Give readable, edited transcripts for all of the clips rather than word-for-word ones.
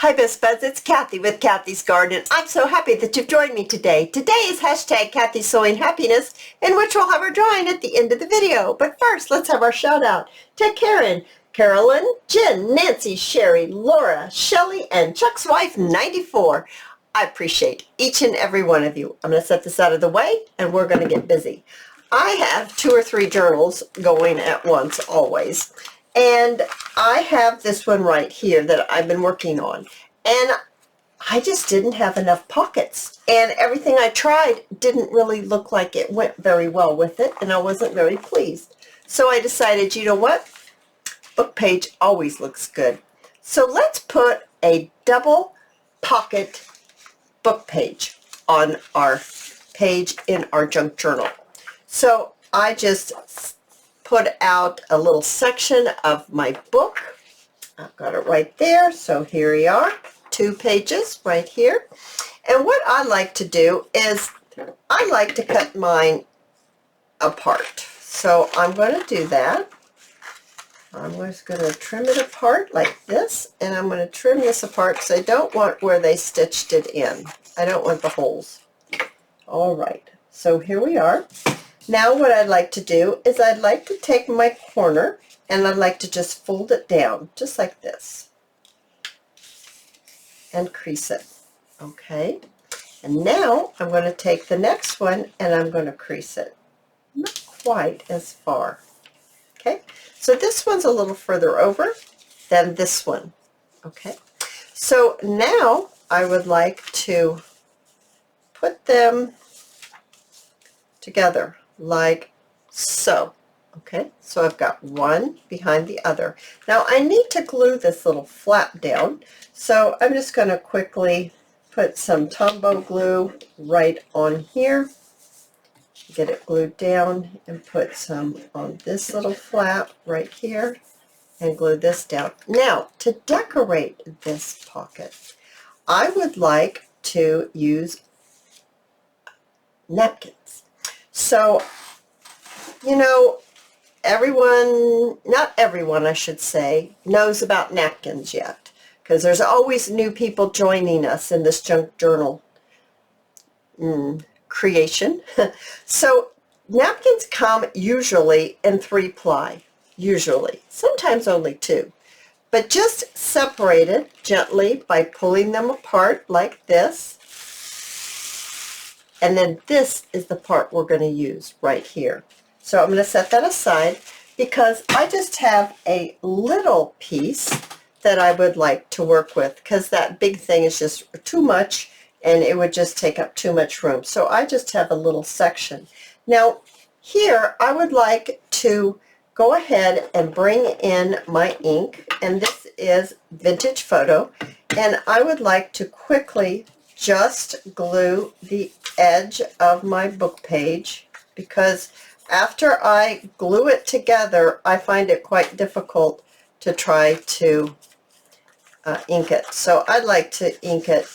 Hi Best Buds, it's Cathy with Cathy's Garden. I'm so happy that you've joined me today. Today is hashtag Cathysowinghappiness, in which we'll have our drawing at the end of the video. But first, let's have our shout out to Karen, Carolyn, Jen, Nancy, Sherry, Laura, Shelley, and Chuck's wife, 94. I appreciate each and every one of you. I'm going to set this out of the way and we're going to get busy. I have 2 or 3 journals going at once always. And I have this one right here that I've been working on. And I just didn't have enough pockets. And everything I tried didn't really look like it went very well with it. And I wasn't very pleased. So I decided, you know what? Book page always looks good. So let's put a double pocket book page on our page in our junk journal. So I just put out a little section of my book. I've got it right there. So here we are, 2 pages right here. And what I like to do is I like to cut mine apart. So I'm going to do that. I'm just going to trim it apart like this, and I'm going to trim this apart because I don't want where they stitched it in. I don't want the holes. All right, so here we are. Now what I'd like to do is I'd like to take my corner and I'd like to just fold it down just like this and crease it. Okay, and now I'm going to take the next one and I'm going to crease it. Not quite as far. Okay, so this one's a little further over than this one. Okay, so now I would like to put them together like so. Okay, so I've got one behind the other. Now I need to glue this little flap down, so I'm just going to quickly put some Tombow glue right on here, get it glued down, and put some on this little flap right here and glue this down. Now to decorate this pocket, I would like to use napkins. So, you know, everyone, not everyone I should say, knows about napkins yet, because there's always new people joining us in this junk journal creation. So napkins come usually in 3-ply, usually, sometimes only 2, but just separated gently by pulling them apart like this. And then this is the part we're going to use right here. So I'm going to set that aside because I just have a little piece that I would like to work with, because that big thing is just too much and it would just take up too much room. So I just have a little section. Now here I would like to go ahead and bring in my ink, and this is Vintage Photo, and I would like to quickly just glue the edge of my book page, because after I glue it together I find it quite difficult to try to ink it. So I'd like to ink it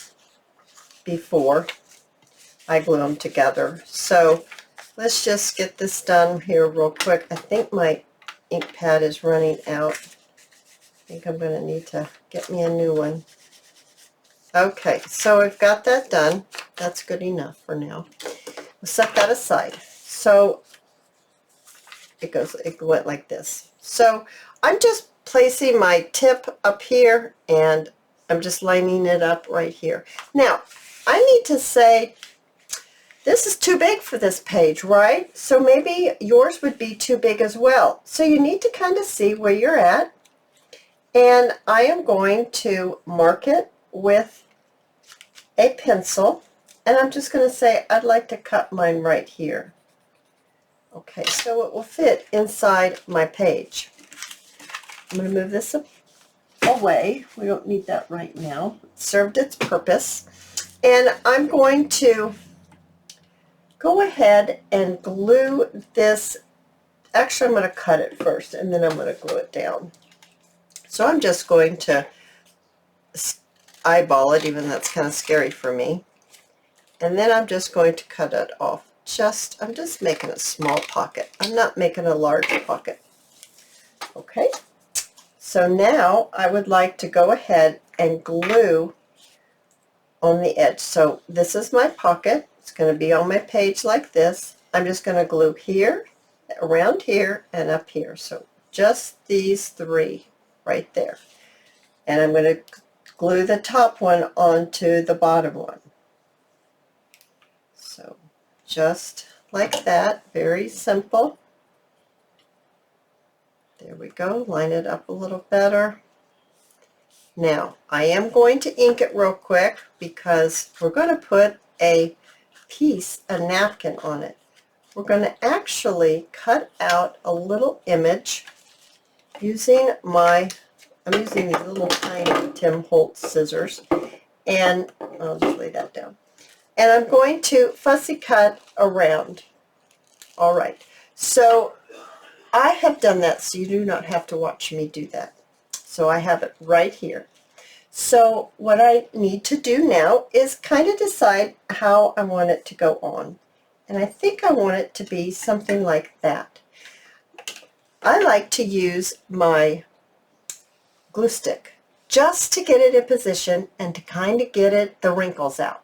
before I glue them together. So let's just get this done here real quick. I think my ink pad is running out. I think I'm going to need to get me a new one. Okay, so I've got that done. That's good enough for now. We'll set that aside. So it went like this. So I'm just placing my tip up here and I'm just lining it up right here. Now, I need to say this is too big for this page, right? So maybe yours would be too big as well. So you need to kind of see where you're at. And I am going to mark it with a pencil, and I'm just going to say I'd like to cut mine right here. Okay, so it will fit inside my page. I'm going to move this away. We don't need that right now. It served its purpose. And I'm going to go ahead and glue this. Actually, I'm going to cut it first, and then I'm going to glue it down. So I'm just going to eyeball it, even though that's kind of scary for me. And then I'm just going to cut it off. I'm just making a small pocket. I'm not making a large pocket. Okay, so So now I would like to go ahead and glue on the edge. So this is my pocket. It's going to be on my page like this. I'm just going to glue here, around here, and up here. So just these three right there. And I'm going to glue the top one onto the bottom one. So just like that, very simple. There we go, line it up a little better. Now, I am going to ink it real quick because we're going to put a napkin on it. We're going to actually cut out a little image using I'm using these little tiny Tim Holtz scissors, and I'll just lay that down. And I'm going to fussy cut around. All right, so I have done that, so you do not have to watch me do that. So I have it right here. So what I need to do now is kind of decide how I want it to go on. And I think I want it to be something like that. I like to use my glue stick just to get it in position and to kind of get the wrinkles out.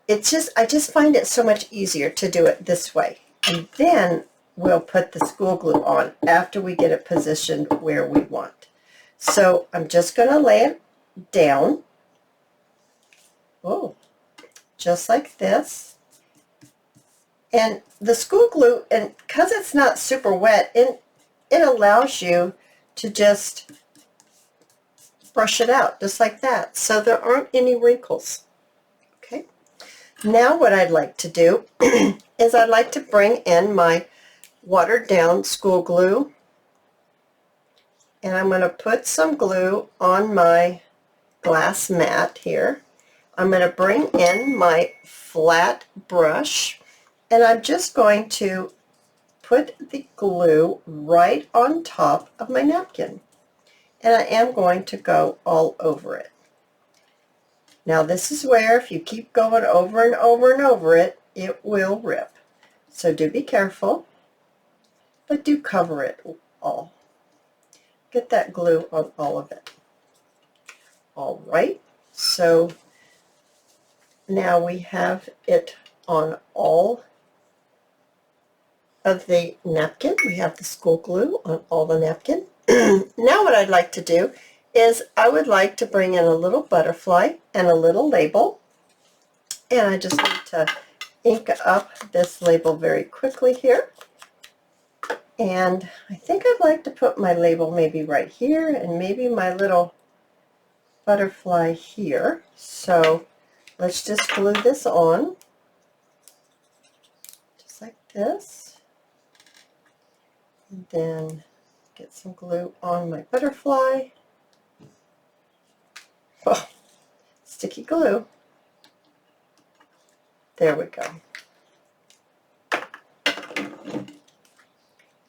I just find it so much easier to do it this way. And then we'll put the school glue on after we get it positioned where we want. So I'm just going to lay it down, just like this. And the school glue, and because it's not super wet, it allows you to just brush it out just like that, so there aren't any wrinkles. Okay. Now what I'd like to do is I'd like to bring in my watered down school glue, and I'm going to put some glue on my glass mat here. I'm going to bring in my flat brush, and I'm just going to put the glue right on top of my napkin, and I am going to go all over it. Now this is where if you keep going over and over and over it, it will rip. So do be careful, but do cover it all. Get that glue on all of it. All right, so now we have it on all of the napkin. We have the school glue on all the napkin. Now what I'd like to do is I would like to bring in a little butterfly and a little label, and I just need to ink up this label very quickly here. And I think I'd like to put my label maybe right here, and maybe my little butterfly here. So let's just glue this on, just like this. And then get some glue on my butterfly. Oh, sticky glue. There we go.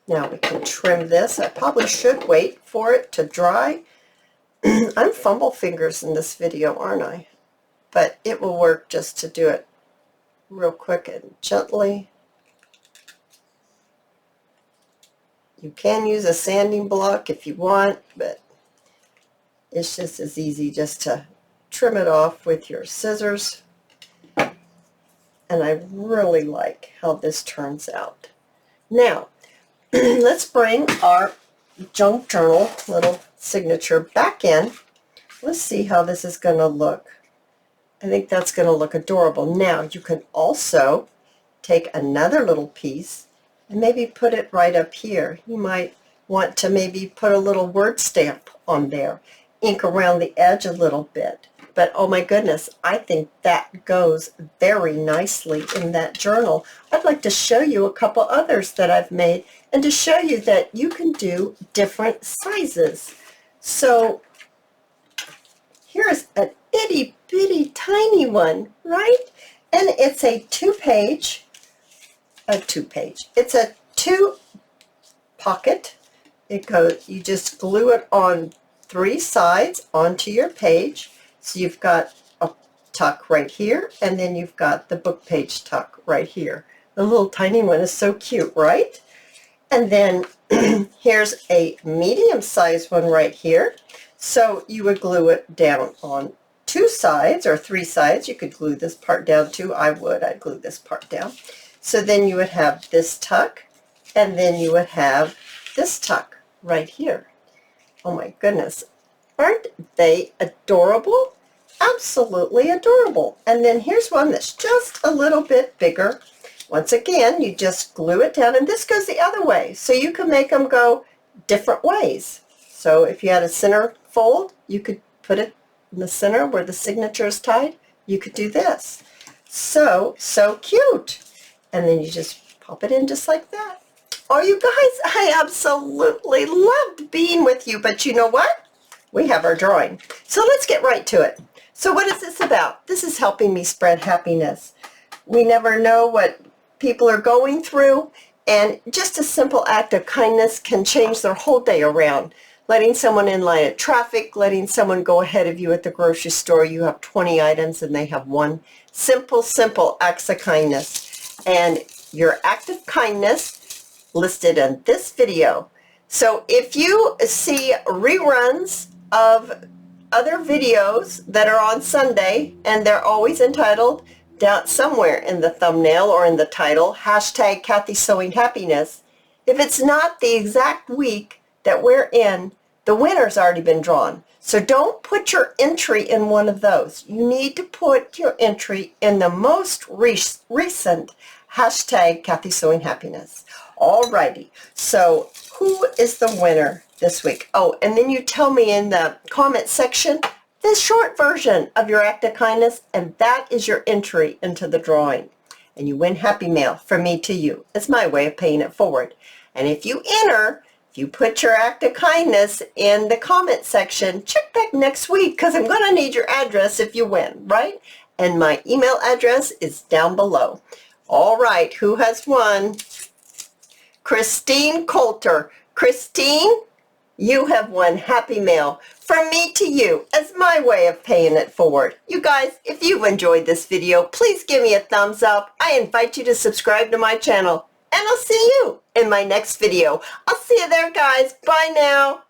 Now we can trim this. I probably should wait for it to dry. I'm fumble fingers in this video, aren't I? But it will work just to do it real quick and gently. You can use a sanding block if you want, but it's just as easy just to trim it off with your scissors. And I really like how this turns out. Now, let's bring our junk journal little signature back in. Let's see how this is going to look. I think that's going to look adorable. Now, you can also take another little piece and maybe put it right up here. You might want to maybe put a little word stamp on there, ink around the edge a little bit. But oh my goodness, I think that goes very nicely in that journal. I'd like to show you a couple others that I've made and to show you that you can do different sizes. So here's an itty bitty tiny one, right? And it's a two-page, it's a two pocket. It goes, you just glue it on three sides onto your page. So you've got a tuck right here, and then you've got the book page tuck right here. The little tiny one is so cute, right? And then here's a medium-sized one right here. So you would glue it down on 2 sides or 3 sides. You could glue this part down too. I'd glue this part down. So then you would have this tuck, and then you would have this tuck right here. Oh my goodness. Aren't they adorable? Absolutely adorable. And then here's one that's just a little bit bigger. Once again, you just glue it down, and this goes the other way. So you can make them go different ways. So if you had a center fold, you could put it in the center where the signature is tied. You could do this. So cute. And then you just pop it in just like that. Oh, you guys, I absolutely loved being with you, but you know what? We have our drawing. So let's get right to it. So what is this about? This is helping me spread happiness. We never know what people are going through, and just a simple act of kindness can change their whole day around. Letting someone in line at traffic, letting someone go ahead of you at the grocery store. You have 20 items and they have one. Simple acts of kindness. And your act of kindness listed in this video. So if you see reruns of other videos that are on Sunday, and they're always entitled down somewhere in the thumbnail or in the title, hashtag Cathysowinghappiness. If it's not the exact week that we're in, the winner's already been drawn. So don't put your entry in one of those. You need to put your entry in the most recent hashtag Cathysowinghappiness. Alrighty, so who is the winner this week? Oh, and then you tell me in the comment section the short version of your act of kindness, and that is your entry into the drawing. And you win Happy Mail from me to you. It's my way of paying it forward. And if you enter, if you put your act of kindness in the comment section, check back next week, because I'm going to need your address if you win, right? And my email address is down below. All right, who has won? Christine Coulter. Christine, you have won Happy Mail from me to you as my way of paying it forward. You guys, if you've enjoyed this video, please give me a thumbs up. I invite you to subscribe to my channel, and I'll see you in my next video. I'll see you there, guys. Bye now.